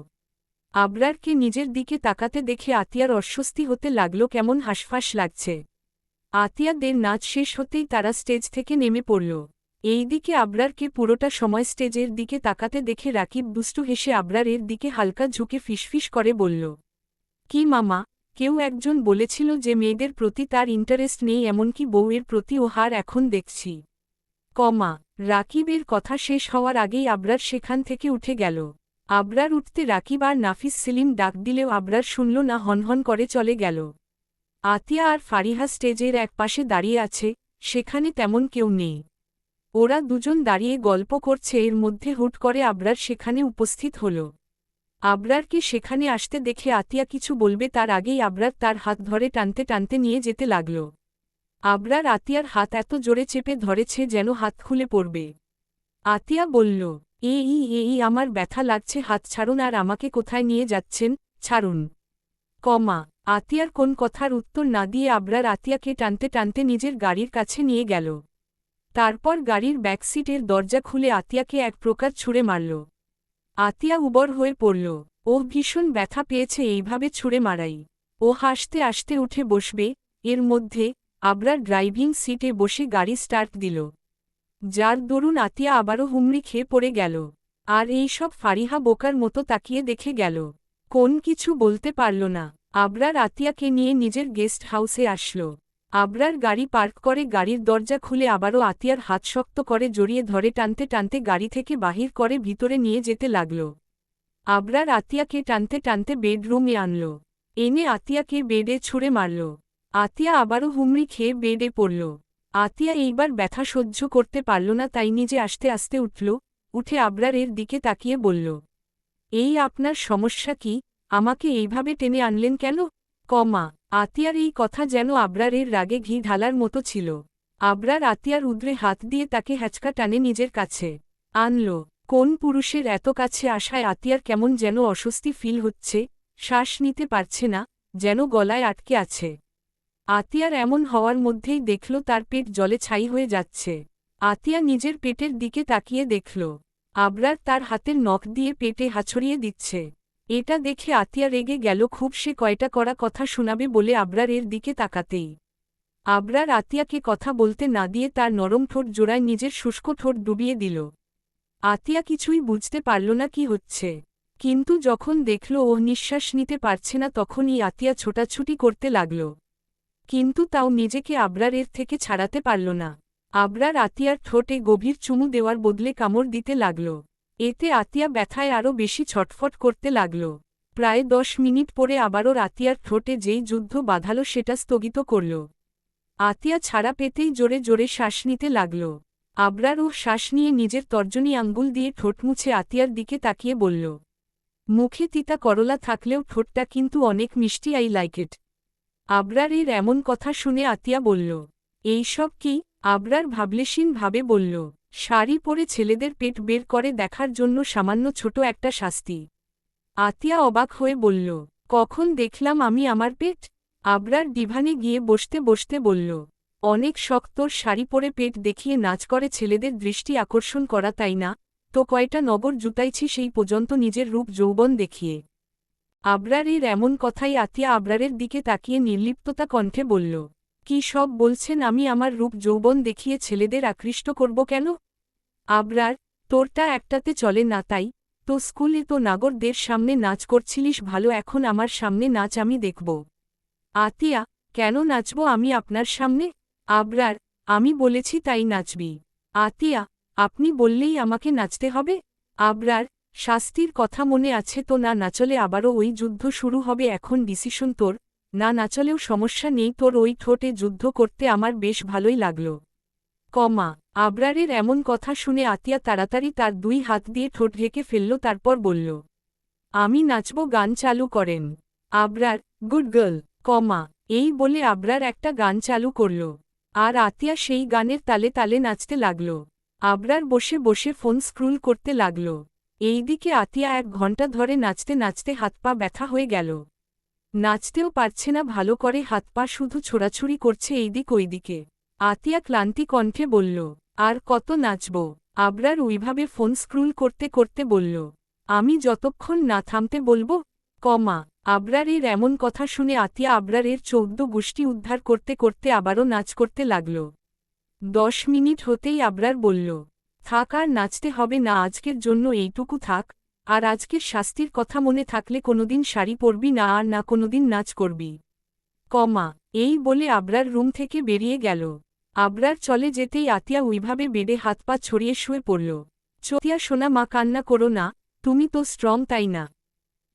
আবরারকে নিজের দিকে তাকাতে দেখে আতিয়ার অস্বস্তি হতে লাগল, কেমন হাঁসফাঁস লাগছে। আতিয়াদের নাচ শেষ হতেই তারা স্টেজ থেকে নেমে পড়ল। এইদিকে আবরারকে পুরোটা সময় স্টেজের দিকে তাকাতে দেখে রাকিব দুষ্টু হেসে আবরারের দিকে হালকা ঝুঁকে ফিসফিস করে বলল, কি মামা, কেউ একজন বলেছিল যে মেয়েদের প্রতি তার ইন্টারেস্ট নেই, এমনকি বউয়ের প্রতিও, হার এখন দেখছি। কমা। রাকিবের কথা শেষ হওয়ার আগেই আবরার সেখান থেকে উঠে গেল। আবরার উঠতে রাকিব আর নাফিস সেলিম ডাক দিলেও আবরার শুনল না, হনহন করে চলে গেল। আতিয়া আর ফারিহা স্টেজের একপাশে দাঁড়িয়ে আছে, সেখানে তেমন কেউ নেই। ওরা দুজন দাঁড়িয়ে গল্প করছে, এর মধ্যে হুট করে আবরার সেখানে উপস্থিত হল। আবরারকে সেখানে আসতে দেখে আতিয়া কিছু বলবে তার আগেই আবরার তার হাত ধরে টানতে টানতে নিয়ে যেতে লাগল। আবরার আতিয়ার হাত এত জোরে চেপে ধরেছে যেন হাত খুলে পড়বে। আতিয়া বলল, এই আমার ব্যথা লাগছে, হাত ছাড়ুন। আর আমাকে কোথায় নিয়ে যাচ্ছেন? ছাড়ুন। কমা। আতিয়ার কোন কথার উত্তর না দিয়ে আবরার আতিয়াকে টানতে টানতে নিজের গাড়ির কাছে নিয়ে গেল। তারপর গাড়ির ব্যাকসিটের দরজা খুলে আতিয়াকে এক প্রকার ছুঁড়ে মারল। আতিয়া উবর হয়ে পড়ল। ও ভীষণ ব্যথা পেয়েছে এইভাবে ছুঁড়ে মারাই। ও হাসতে হাসতে উঠে বসবে, এর মধ্যে আবরার ড্রাইভিং সিটে বসে গাড়ি স্টার্ট দিল। যার দরুন আতিয়া আবারও হুমড়ি খেয়ে পড়ে গেল। আর এই সব ফারিহা বোকার মতো তাকিয়ে দেখে গেল, কোন কিছু বলতে পারল না। আবরার আতিয়াকে নিয়ে নিজের গেস্ট হাউসে আসল। আবরার গাড়ি পার্ক করে গাড়ির দরজা খুলে আবারও আতিয়ার হাত শক্ত করে জড়িয়ে ধরে টানতে টানতে গাড়ি থেকে বাহির করে ভিতরে নিয়ে যেতে লাগল। আবরার আতিয়াকে টানতে টানতে বেডরুমে আনল। এনে আতিয়াকে বেডে ছুঁড়ে মারল। আতিয়া আবারও হুমড়ি খেয়ে বেডে পড়ল। আতিয়া এইবার ব্যথা সহ্য করতে পারল না, তাই নিজে আস্তে আস্তে উঠল। উঠে আবরারের দিকে তাকিয়ে বলল, এই আপনার সমস্যা কি? আমাকে এইভাবে টেনে আনলেন কেন? কমা। আতিয়ার এই কথা যেন আবরারের রাগে ঘি ঢালার মতো ছিল। আবরার আতিয়ার উদ্রে হাত দিয়ে তাকে হ্যাচকা টানে নিজের কাছে আনল। কোন পুরুষের এত কাছে আসায় আতিয়ার কেমন যেন অস্বস্তি ফিল হচ্ছে, শ্বাস নিতে পারছে না, যেন গলায় আটকে আছে। আতিয়ার এমন হওয়ার মধ্যেই দেখল তার পেট জলে ছাই হয়ে যাচ্ছে। আতিয়া নিজের পেটের দিকে তাকিয়ে দেখল আবরার তার হাতের নখ দিয়ে পেটে হাঁচড়িয়ে দিচ্ছে। এটা দেখে আতিয়া রেগে গেল খুব, সে কয়টা করা কথা শোনাবে বলে আবরারের দিকে তাকাতেই আবরার আতিয়াকে কথা বলতে না দিয়ে তার নরম ঠোঁট জোড়ায় নিজের শুষ্ক ঠোঁট ডুবিয়ে দিল। আতিয়া কিছুই বুঝতে পারল না কি হচ্ছে, কিন্তু যখন দেখল ও নিঃশ্বাস নিতে পারছে না তখনই আতিয়া ছোটাছুটি করতে লাগল। কিন্তু তাও নিজেকে আবরারের থেকে ছাড়াতে পারল না। আবরার আতিয়ার ঠোঁটে গভীর চুমু দেওয়ার বদলে কামড় দিতে লাগল। এতে আতিয়া ব্যথায় আরও বেশি ছটফট করতে লাগল। প্রায় 10 মিনিট পরে আবারও আতিয়ার ঠোঁটে যেই যুদ্ধ বাঁধাল সেটা স্থগিত করল। আতিয়া ছাড়া পেতেই জোরে জোরে শ্বাস নিতে লাগল। আবরারও শ্বাস নিয়ে নিজের তর্জনী আঙ্গুল দিয়ে ঠোঁট মুছে আতিয়ার দিকে তাকিয়ে বলল, মুখে তিতা করলা থাকলেও ঠোঁটটা কিন্তু অনেক মিষ্টি, আই লাইক ইট। আবরারের এমন কথা শুনে আতিয়া বলল, এই সব কি? আবরার ভাবলেশীনভাবে বলল, শাড়ি পরে ছেলেদের পেট বের করে দেখার জন্য সামান্য ছোট একটা শাস্তি। আতিয়া অবাক হয়ে বলল, কখন দেখলাম আমি আমার পেট? আবরার ডিভানে গিয়ে বসতে বসতে বলল, অনেক শক্তর শাড়ি পরে পেট দেখিয়ে নাচ করে ছেলেদের দৃষ্টি আকর্ষণ করা, তাই না? তো কয়টা নগর জুতাইছি সেই পর্যন্ত নিজের রূপ যৌবন দেখিয়ে। আবরারের এমন কথাই আতিয়া আবরারের দিকে তাকিয়ে নির্লিপ্ততা কণ্ঠে বলল, কি সব বলছেন? আমি আমার রূপ যৌবন দেখিয়ে ছেলেদের আকৃষ্ট করব কেন? আবরার, তোরটা একটাতে চলে না, তাই তো স্কুলে তো নাগরদের সামনে নাচ করছিলিস ভালো, এখন আমার সামনে নাচ আমি দেখব। আতিয়া, কেন নাচব আমি আপনার সামনে? আবরার, আমি বলেছি তাই নাচবি। আতিয়া, আপনি বললেই আমাকে নাচতে হবে? আবরার, শাস্তির কথা মনে আছে তো? না নাচলে আবারও ওই যুদ্ধ শুরু হবে, এখন ডিসিশন তোর। না নাচলেও সমস্যা নেই, তোর ওই ঠোঁটে যুদ্ধ করতে আমার বেশ ভালোই লাগল। আবরারের এমন কথা শুনে আতিয়া তাড়াতাড়ি তার 2 হাত দিয়ে ঠোঁট ঢেকে ফেলল, তারপর বলল, আমি নাচব। গান চালু করেন। Abrar, good girl. এই বলে আবরার একটা গান চালু করল, আর আতিয়া সেই গানের তালে তালে নাচতে লাগল। আবরার বসে বসে ফোন স্ক্রুল করতে লাগল। এইদিকে আতিয়া 1 ঘন্টা ধরে নাচতে নাচতে হাত পা ব্যথা হয়ে গেল। নাচতেও পারছে না ভালো করে, হাত পা শুধু ছোড়াছুড়ি করছে এইদিক ওইদিকে। আতিয়া ক্লান্তি কণ্ঠে বলল, আর কত নাচব? আবরার ওইভাবে ফোন স্ক্রুল করতে করতে বলল, আমি যতক্ষণ না থামতে বলবো। আবরারের এমন কথা শুনে আতিয়া আবরারের 14 গোষ্ঠী উদ্ধার করতে করতে আবারও নাচ করতে লাগল। 10 মিনিট হতেই আবরার বলল, থাক, আর নাচতে হবে না, আজকের জন্য এইটুকু থাক। আর আজকের শাস্তির কথা মনে থাকলে কোনোদিন শাড়ি পরবি না, আর না কোনোদিন নাচ করবি। এই বলে আবরার রুম থেকে বেরিয়ে গেল। আবরার চলে যেতেই আতিয়া ওইভাবে বেডে হাত পা ছড়িয়ে শুয়ে পড়ল। চতিয়া সোনা মা, কান্না করো না, তুমি তো স্ট্রং, তাই না?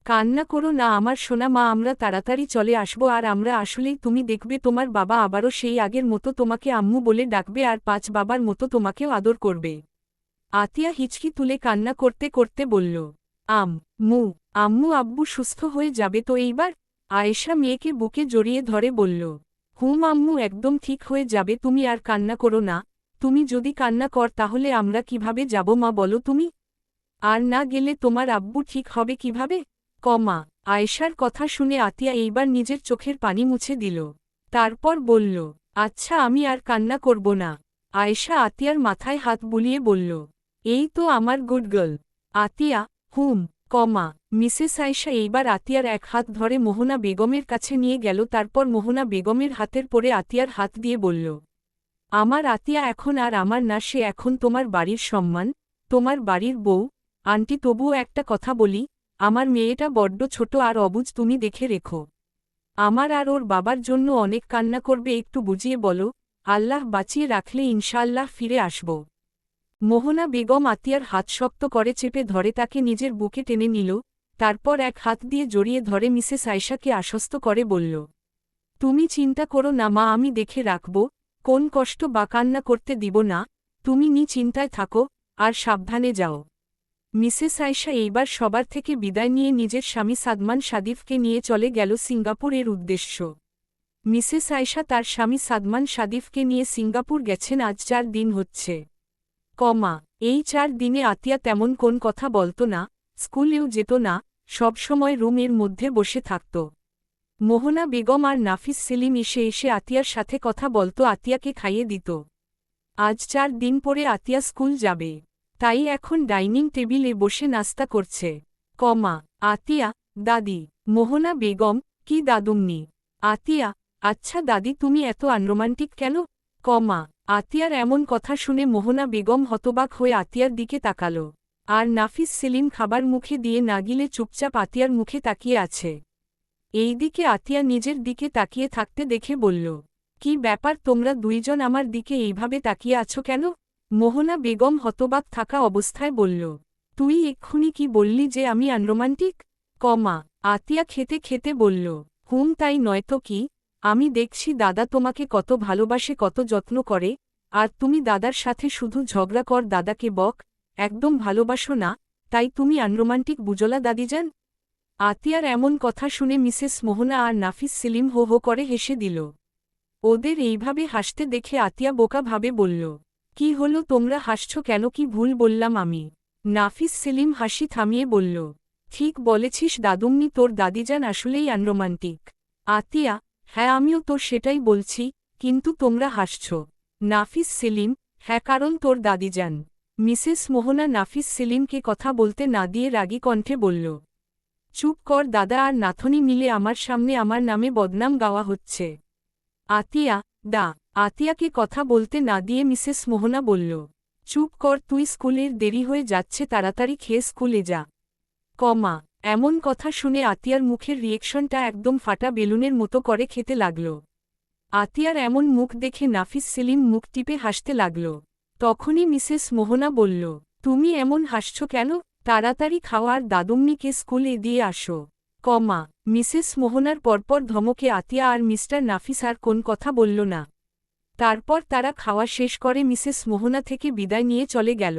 কান্না করো না আমার সোনা মা, আমরা তাড়াতাড়ি চলে আসব, আর আমরা আসলেই তুমি দেখবে তোমার বাবা আবারও সেই আগের মতো তোমাকে আম্মু বলে ডাকবে, আর 5 বাবার মতো তোমাকেও আদর করবে। আতিয়া হিচকি তুলে কান্না করতে করতে বলল, আম্মু আব্বু সুস্থ হয়ে যাবে তো এইবার? আয়েশা মেয়েকে বুকে জড়িয়ে ধরে বলল, হুম আম্মু একদম ঠিক হয়ে যাবে, তুমি আর কান্না করো না। তুমি যদি কান্না কর তাহলে আমরা কিভাবে যাব মা, বলো তুমি? আর না গেলে তোমার আব্বু ঠিক হবে কিভাবে? আয়েশার কথা শুনে আতিয়া এইবার নিজের চোখের পানি মুছে দিল। তারপর বলল, আচ্ছা আমি আর কান্না করব না। আয়েশা আতিয়ার মাথায় হাত বুলিয়ে বলল, এই তো আমার গুড গার্ল। আতিয়া, মিসেস আয়েশা এইবার আতিয়ার 1 হাত ধরে মোহনা বেগমের কাছে নিয়ে গেল, তারপর মোহনা বেগমের হাতের পরে আতিয়ার হাত দিয়ে বলল, আমার আতিয়া এখন আর আমার না, সে এখন তোমার বাড়ির সম্মান, তোমার বাড়ির বউ। আন্টি তবুও একটা কথা বলি, আমার মেয়েটা বড্ড ছোট আর অবুঝ, তুমি দেখে রেখো। আমার আর ওর বাবার জন্য অনেক কান্না করবে, একটু বুঝিয়ে বলো। আল্লাহ বাঁচিয়ে রাখলে ইনশাআল্লাহ ফিরে আসব। মোহনা বেগম আতিয়ার হাত শক্ত করে চেপে ধরে তাকে নিজের বুকে টেনে নিল, তারপর 1 হাত দিয়ে জড়িয়ে ধরে মিসেস আয়েশাকে আশ্বস্ত করে বলল, তুমি চিন্তা করো না মা, আমি দেখে রাখব, কোন কষ্ট বা কান্না করতে দিব না, তুমি চিন্তায় থাকো, আর সাবধানে যাও। মিসেস আয়েশা এইবার সবার থেকে বিদায় নিয়ে নিজের স্বামী সাদমান সাদিফকে নিয়ে চলে গেল সিঙ্গাপুরের উদ্দেশ্য। মিসেস আয়েশা তার স্বামী সাদমান সাদিফকে নিয়ে সিঙ্গাপুর গেছেন আজ 4 দিন হচ্ছে। এই 4 দিনে আতিয়া তেমন কোন কথা বলত না, স্কুলেও যেত না, সবসময় রুমের মধ্যে বসে থাকত। মোহনা বেগম আর নাফিস সেলিম এসে এসে আতিয়ার সাথে কথা বলত, আতিয়াকে খাইয়ে দিত। আজ 4 দিন পরে আতিয়া স্কুল যাবে, তাই এখন ডাইনিং টেবিলে বসে নাস্তা করছে। আতিয়া, দাদি। মোহনা বেগম, কি দাদুমনি? আতিয়া, আচ্ছা দাদি তুমি এত আনরোমান্টিক কেন? আতিয়ার এমন কথা শুনে মোহনা বেগম হতবাক হয়ে আতিয়ার দিকে তাকাল, আর নাফিস সেলিম খাবার মুখে দিয়ে না গিলে চুপচাপ আতিয়ার মুখে তাকিয়ে আছে। এইদিকে আতিয়া নিজের দিকে তাকিয়ে থাকতে দেখে বলল, কি ব্যাপার তোমরা 2 জন আমার দিকে এইভাবে তাকিয়ে আছো কেন? মোহনা বেগম হতবাক থাকা অবস্থায় বলল, তুই এক্ষুনি কি বললি যে আমি আনরোমান্টিক? আতিয়া খেতে খেতে বলল, তাই নয়তো কি, আমি দেখছি দাদা তোমাকে কত ভালোবাসে, কত যত্ন করে, আর তুমি দাদার সাথে শুধু ঝগড়া কর, দাদাকে বক, একদম ভালোবাসো না, তাই তুমি আনরোমান্টিক বুঝলা দাদিজান? আতিয়ার এমন কথা শুনে মিসেস মোহনা আর নাফিস সেলিম হো হো করে হেসে দিল। ওদের এইভাবে হাসতে দেখে আতিয়া বোকা ভাবে বলল, কি হলো তোমরা হাসছ কেন, কি ভুল বললাম আমি? নাফিস সেলিম হাসি থামিয়ে বলল, ঠিক বলেছিস দাদুমনি, তোর দাদিজান আসলেই আনরোমান্টিক। আতিয়া, হ্যাঁ আমিও তো সেটাই বলছি, কিন্তু তোমরা হাসছ। নাফিস সেলিম, হ্যাঁ কারণ তোর দাদিজান। মিসেস মোহনা নাফিস সেলিমকে কথা বলতে না দিয়ে রাগী কণ্ঠে বলল, চুপ কর দাদা, আর নাথনি মিলে আমার সামনে আমার নামে বদনাম গাওয়া হচ্ছে। আতিয়া, আতিয়াকে কথা বলতে না দিয়ে মিসেস মোহনা বলল, চুপ কর তুই, স্কুলের দেরি হয়ে যাচ্ছে, তাড়াতাড়ি খেয়ে স্কুলে যা। এমন কথা শুনে আতিয়ার মুখের রিয়েকশনটা একদম ফাটা বেলুনের মতো করে খেতে লাগল। আতিয়ার এমন মুখ দেখে নাফিস সেলিম মুখ টিপে হাসতে লাগল। তখনই মিসেস মোহনা বলল, তুমি এমন হাসছ কেন? তাড়াতাড়ি খাওয়ার দাদুম্নিকে স্কুলে দিয়ে আসো। মিসেস মোহনার পরপর ধমকে আতিয়া আর মিস্টার নাফিস আর কোন কথা বলল না। তারপর তারা খাওয়া শেষ করে মিসেস মোহনা থেকে বিদায় নিয়ে চলে গেল।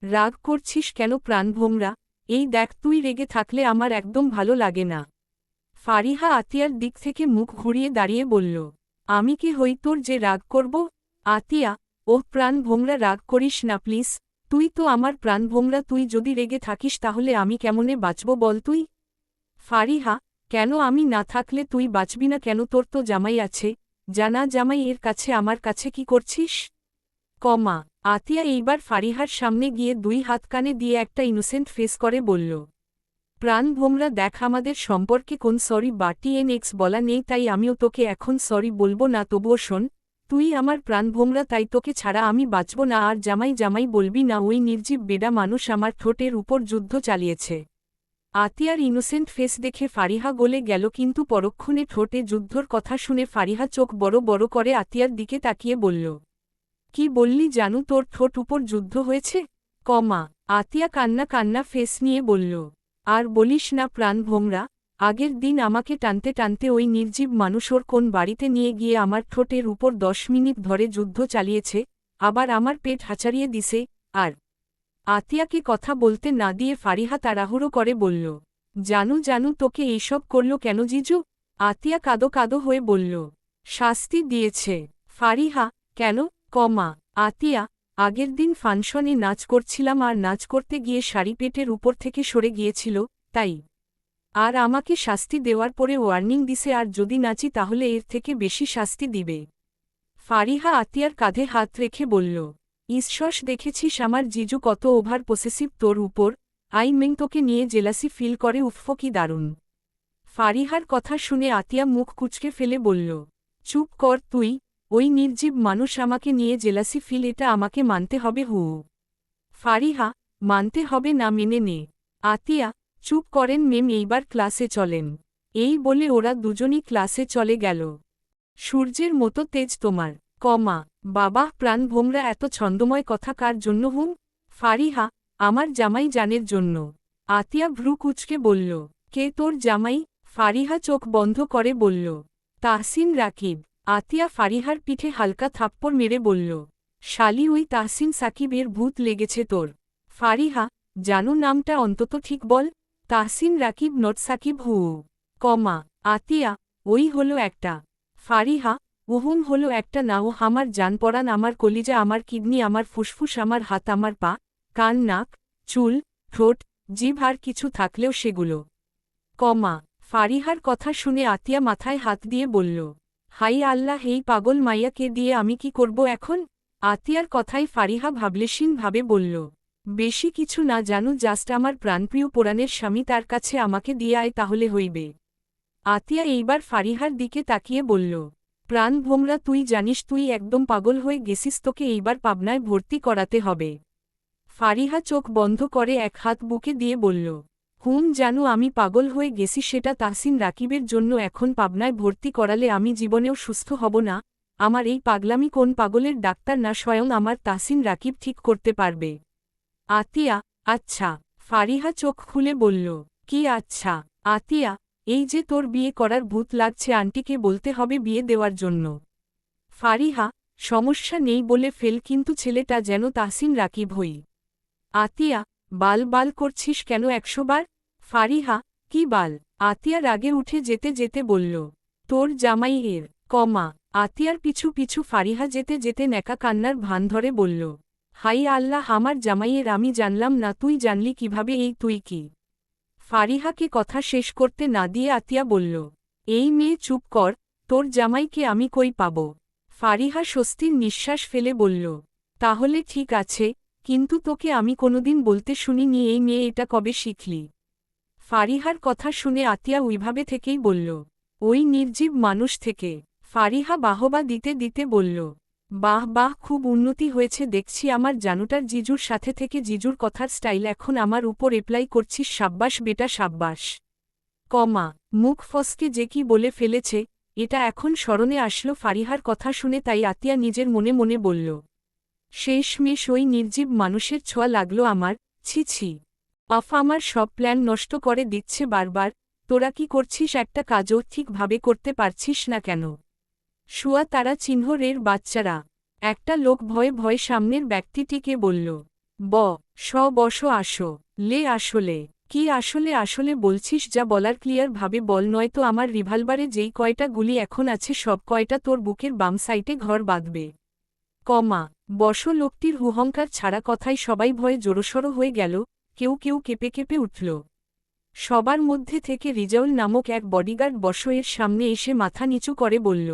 রাগ করছিস কেন প্রাণভোমরা? এই দেখ, তুই রেগে থাকলে আমার একদম ভালো লাগে না। ফারিহা আতিয়ার দিক থেকে মুখ ঘুরিয়ে দাঁড়িয়ে বলল, আমি কি হই তোর যে রাগ করব? আতিয়া, ওহ প্রাণভোমরা, রাগ করিস না প্লিজ, তুই তো আমার প্রাণভোমরা, তুই যদি রেগে থাকিস তাহলে আমি কেমনে বাঁচব বল তুই? ফারিহা, কেন আমি না থাকলে তুই বাঁচবি না কেন? তোর তো জামাই আছে, জানা জামাই এর কাছে আমার কাছে কি করছিস? আতিয়া এইবার ফারিহার সামনে গিয়ে দুই হাত কানে দিয়ে একটা ইনোসেন্ট ফেস করে বলল, প্রাণভোমরা দেখ, আমাদের সম্পর্কে কোন সরি বা টিএনএক্স বলা নেই, তাই আমিও তোকে এখন সরি বলবো না, তবুও শোন, তুই আমার প্রাণভোমরা, তাই তোকে ছাড়া আমি বাঁচব না, আর জামাই জামাই বলবি না, ওই নির্জীব বেডা মানুষ আমার ঠোঁটের উপর যুদ্ধ চালিয়েছে। আতিয়ার ইনোসেন্ট ফেস দেখে ফারিহা গলে গেল, কিন্তু পরক্ষণে ঠোঁটে যুদ্ধর কথা শুনে ফারিহা চোখ বড় বড় করে আতিয়ার দিকে তাকিয়ে বলল, কি বললি জানু, তোর ঠোঁট উপর যুদ্ধ হয়েছে? আতিয়া কান্না কান্না ফেস নিয়ে বলল, আর বলিস না প্রাণভোমরা, আগের দিন আমাকে টানতে টানতে ওই নির্জীব মানুষ ওর কোন বাড়িতে নিয়ে গিয়ে আমার ঠোঁটের উপর 10 মিনিট ধরে যুদ্ধ চালিয়েছে, আবার আমার পেট হাঁচারিয়ে দিছে। আর আতিয়াকে কথা বলতে না দিয়ে ফারিহা তাড়াহুড়ো করে বলল, জানু জানু, তোকে এইসব করল কেন জিজু? আতিয়া কাদো কাদো হয়ে বলল, শাস্তি দিয়েছে। ফারিহা, কেন? আতিয়া, আগের দিন ফাংশনে নাচ করছিলাম, আর নাচ করতে গিয়ে শাড়ি পেটের উপর থেকে সরে গিয়েছিল, তাই। আর আমাকে শাস্তি দেওয়ার পরে ওয়ার্নিং দিছে, আর যদি নাচি তাহলে এর থেকে বেশি শাস্তি দিবে। ফারিহা আতিয়ার কাঁধে হাত রেখে বলল, ঈশ্বর, দেখেছিস আমার জিজু কত ওভার পসেসিভ তোর উপর? তোকে নিয়ে জেলাসি ফিল করে, উফ কি দারুণ। ফারিহার কথা শুনে আতিয়া মুখ কুঁচকে ফেলে বলল, চুপ কর তুই, ওই নির্জীব মানুষ আমাকে নিয়ে জেলাসি ফিল, এটা আমাকে মানতে হবে? ফারিহা, মানতে হবে না, মেনে নে। আতিয়া, চুপ করেন মেম, এইবার ক্লাসে চলেন। এই বলে ওরা দুজনই ক্লাসে চলে গেল। সূর্যের মতো তেজ তোমার। বাবা প্রাণভোমরা, এত ছন্দময় কথা কার জন্য? ফারিহা, আমার জামাই জানের জন্য। আতিয়া ভ্রু কুচকে বলল, কে তোর জামাই? ফারিহা চোখ বন্ধ করে বলল, তাহসিন রাকিব। আতিয়া ফারিহার পিঠে হালকা থাপ্পড় মেরে বলল, শালি, ওই তাহসিন সাকিবের ভূত লেগেছে তোর। ফারিহা, জানু নামটা অন্তত ঠিক বল। তাহসিন রাকিব, নট সাকিব। আতিয়া, ওই হলো একটা। ফারিহা, হলো একটা না, ও আমার জানপরাণ, আমার কলিজা, আমার কিডনি, আমার ফুসফুস, আমার হাত, আমার পা, কান, নাক, চুল, ঠোঁট, জিভ, আর কিছু থাকলেও সেগুলো। ফারিহার কথা শুনে আতিয়া মাথায় হাত দিয়ে বলল, হাই আল্লাহ, এই পাগল মাইয়াকে দিয়ে আমি কি করব এখন? আতিয়ার কথায় ফারিহা ভাবলেশীন ভাবে বলল, বেশি কিছু না জানু, জাস্ট আমার প্রাণপ্রিয় পোড়ানের স্বামী, তার কাছে আমাকে দিয়ে আয়, তাহলে হইবে। আতিয়া এইবার ফারিহার দিকে তাকিয়ে বলল, প্রাণভোমরা, তুই জানিস তুই একদম পাগল হয়ে গেছিস, তোকে এইবার পাবনায় ভর্তি করাতে হবে। ফারিহা চোখ বন্ধ করে এক হাত বুকে দিয়ে বলল, জানু, আমি পাগল হয়ে গেছি, সেটা তাহসিন রাকিবের জন্য। এখন পাবনায় ভর্তি করালে আমি জীবনেও সুস্থ হব না। আমার এই পাগলামি কোন পাগলের ডাক্তার না, স্বয়ং আমার তাহসিন রাকিব ঠিক করতে পারবে। আতিয়া, আচ্ছা। ফারিহা চোখ খুলে বলল, কি আচ্ছা? আতিয়া, এই যে তোর বিয়ে করার ভূত লাগছে, আন্টিকে বলতে হবে বিয়ে দেওয়ার জন্য। ফারিহা, সমস্যা নেই বলে ফেল, কিন্তু ছেলেটা যেন তাহসিন রাকিব হই। আতিয়া, বাল বাল করছিস কেন 100 বার? ফারিহা, কি বাল? আতিয়া রাগে উঠে যেতে যেতে বলল, তোর জামাই এর আতিয়ার পিছু পিছু ফারিহা যেতে যেতে নেকা কান্নার ভান ধরে বলল, হাই আল্লাহ, আমার জামাইয়ের, আমি জানলাম না, তুই জানলি কিভাবে? এই তুই কি? ফারিহাকে কথা শেষ করতে না দিয়ে আতিয়া বলল, এই মেয়ে চুপ কর, তোর জামাইকে আমি কই পাব? ফারিহা স্বস্তির নিঃশ্বাস ফেলে বলল, তাহলে ঠিক আছে, কিন্তু তোকে আমি কোনোদিন বলতে শুনিনি এই মেয়ে এটা কবে শিখলি? ফারিহার কথা শুনে আতিয়া ওইভাবে থেকেই বলল, ওই নির্জীব মানুষ থেকে। ফারিহা বাহবা দিতে দিতে বলল, বাহ বাহ, খুব উন্নতি হয়েছে দেখছি আমার জানুটার। জিজুর সাথে থেকে জিজুর কথার স্টাইল এখন আমার উপর এপ্লাই করছিস, সাব্বাস বেটা সাব্বাস। মুখ ফসকে যে কি বলে ফেলেছে, এটা এখন স্মরণে আসলো ফারিহার কথা শুনে, তাই আতিয়া নিজের মনে মনে বলল, শেষমেশ ওই নির্জীব মানুষের ছোঁয়া লাগলো আমার। ছি ছি, আমার সব প্ল্যান নষ্ট করে দিচ্ছে বারবার। তোরা কি করছিস? একটা কাজও ঠিকভাবে করতে পারছিস না কেন? শুয়া তারা চিহ্নরের বাচ্চারা। একটা লোক ভয়ে ভয়ে সামনের ব্যক্তিটিকে বলল, বস আসো। আসলে কি? আসলে আসলে বলছিস? যা বলার ক্লিয়ার ভাবে বল, নয়তো আমার রিভলভারে যেই কয়টা গুলি এখন আছে সব কয়টা তোর বুকের বাম সাইটে ঘর বাঁধবে। লোকটির হুহংকার ছাড়া কথায় সবাই ভয়ে জোরসড়ো হয়ে গেল, কেউ কেউ কেঁপে কেঁপে উঠল। সবার মধ্যে থেকে রিজাউল নামক এক বডিগার্ড এর সামনে এসে মাথা নিচু করে বলল,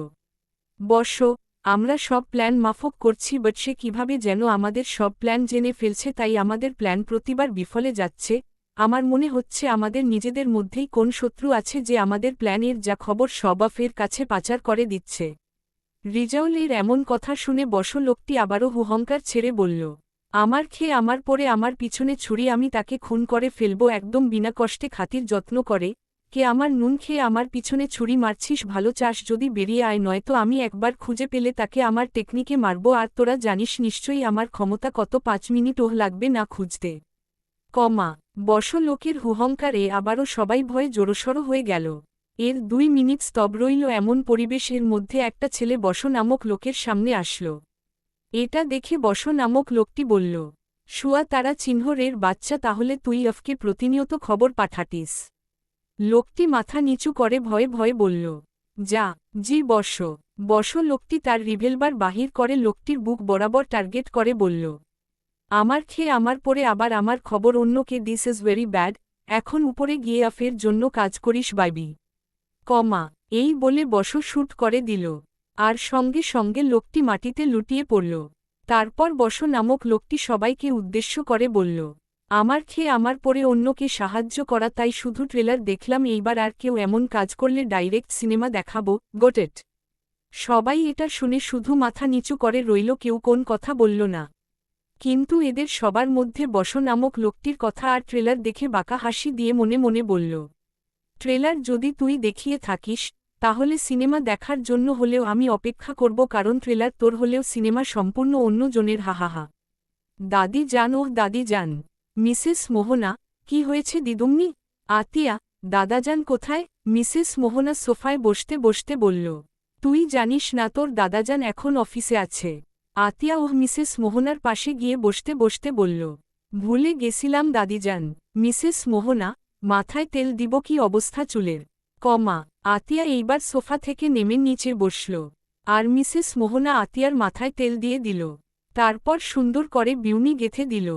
আমরা সব প্ল্যান মাফক করছি, বাট সে কিভাবে যেন আমাদের সব প্ল্যান জেনে ফেলছে, তাই আমাদের প্ল্যান প্রতিবার বিফলে যাচ্ছে। আমার মনে হচ্ছে আমাদের নিজেদের মধ্যেই কোন শত্রু আছে যে আমাদের প্ল্যানের যা খবর সব এর কাছে পাচার করে দিচ্ছে। রিজাউলের এমন কথা শুনে লোকটি আবারও হুহংকার ছেড়ে বলল, আমার খেয়ে আমার পরে আমার পিছনে ছুরি, আমি তাকে খুন করে ফেলব একদম বিনা কষ্টে, খাতির যত্ন করে। কে আমার নুন খেয়ে আমার পিছনে ছুরি মারছিস? ভালো চাস যদি বেরিয়ে আয়, নয়তো আমি একবার খুঁজে পেলে তাকে আমার টেকনিকে মারব। আর তোরা জানিস নিশ্চয়ই আমার ক্ষমতা কত, 5 মিনিটও লাগবে না খুঁজতে। লোকের হুহংকারে আবারও সবাই ভয়ে জোরসড়ো হয়ে গেল। এর 2 মিনিট স্তব রইল এমন পরিবেশের মধ্যে একটা ছেলে নামক লোকের সামনে আসল। এটা দেখে নামক লোকটি বলল, শুয়া তারা চিহ্নরের বাচ্চা, তাহলে তুই আফকে প্রতিনিয়ত খবর পাঠাতিস? লোকটি মাথা নিচু করে ভয়ে ভয়ে বলল, জি লোকটি তার রিভলভার বাহির করে লোকটির বুক বরাবর টার্গেট করে বলল, আমার খেয়ে আমার পরে আবার আমার খবর অন্যকে, দিস ইজ ভেরি ব্যাড। এখন উপরে গিয়ে আফের জন্য কাজ করিস বাইবি। এই বলে শ্যুট করে দিল। আর সঙ্গে সঙ্গে লোকটি মাটিতে লুটিয়ে পড়ল। তারপর নামক লোকটি সবাইকে উদ্দেশ্য করে বলল, আমার খেয়ে আমার পরে অন্যকে সাহায্য করা, তাই শুধু ট্রেলার দেখলাম, এইবার আর কেউ এমন কাজ করলে ডাইরেক্ট সিনেমা দেখাবো, গট ইট। সবাই এটা শুনে শুধু মাথা নিচু করে রইল, কেউ কোন কথা বলল না। কিন্তু এদের সবার মধ্যে নামক লোকটির কথা আর ট্রেলার দেখে বাঁকা হাসি দিয়ে মনে মনে বলল, ট্রেলার যদি তুই দেখিয়ে থাকিস, তাহলে সিনেমা দেখার জন্য হলেও আমি অপেক্ষা করব, কারণ ট্রেলার তোর হলেও সিনেমা সম্পূর্ণ অন্য জনের। হাহাহা। দাদি যান, ওহ দাদি যান। মিসেস মোহনা, কি হয়েছে দিদুম্নি? আতিয়া, দাদাজান কোথায়? মিসেস মোহনা সোফায় বসতে বসতে বলল, তুই জানিস না তোর দাদাজান এখন অফিসে আছে? আতিয়া ওহ মিসেস মোহনার পাশে গিয়ে বসতে বসতে বলল, ভুলে গেছিলাম দাদিজান। মিসেস মোহনা, মাথায় তেল দিব? কি অবস্থা চুলের? আতিয়া এইবার সোফা থেকে নেমে নিচে বসল। আর মিসেস মোহনা আতিয়ার মাথায় তেল দিয়ে দিল। তারপর সুন্দর করে বিউনি গেথে দিল।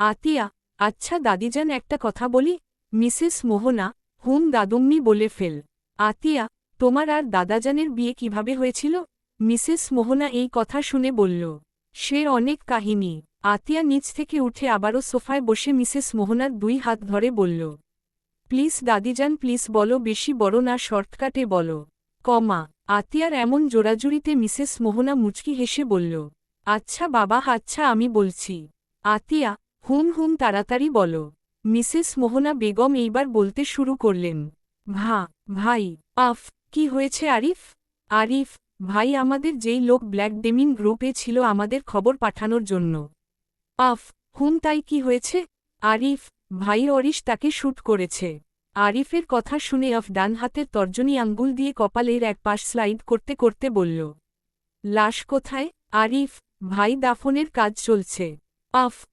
আতিয়া, আচ্ছা দাদিজান একটা কথা বলি? মিসেস মোহনা, দাদুম্নি বলে ফেল। আতিয়া, তোমার আর দাদাজানের বিয়ে কিভাবে হয়েছিল? মিসেস মোহনা এই কথা শুনে বলল, সে অনেক কাহিনী। আতিয়া নিচ থেকে উঠে আবারও সোফায় বসে মিসেস মোহনার 2 হাত ধরে বলল, প্লিজ দাদিজান প্লিজ বলো, বেশি বড় না, শর্টকাটে বলো। আতিয়ার এমন জোরাজুরিতে মিসেস মোহনা মুচকি হেসে বলল, আচ্ছা বাবা, আচ্ছা আমি বলছি। আতিয়া, তাড়াতাড়ি বলো। মিসেস মোহনা বেগম এইবার বলতে শুরু করলেন, ভাই, কি হয়েছে আরিফ? আরিফ, ভাই, আমাদের যেই লোক ব্ল্যাক ডেমিন গ্রুপে ছিল আমাদের খবর পাঠানোর জন্য। তাই কি হয়েছে? আরিফ, ভাই, অরিশ তাকে শ্যুট করেছে। আরিফের কথা শুনে ডান হাতের তর্জনী আঙ্গুল দিয়ে কপালের এক পাশ স্লাইড করতে করতে বলল, লাশ কোথায়? আরিফ, ভাই, দাফনের কাজ চলছে।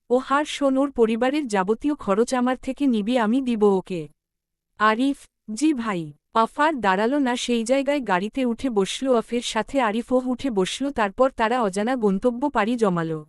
ও হার শোন, ওর পরিবারের যাবতীয় খরচ আমার থেকে নিবি, আমি দিব ওকে। আরিফ, জি ভাই। আফার দাঁড়াল না, সেই জায়গায় গাড়িতে উঠে বসল। আফের সাথে আরিফও উঠে বসল। তারপর তারা অজানা গন্তব্য পাড়ি জমাল।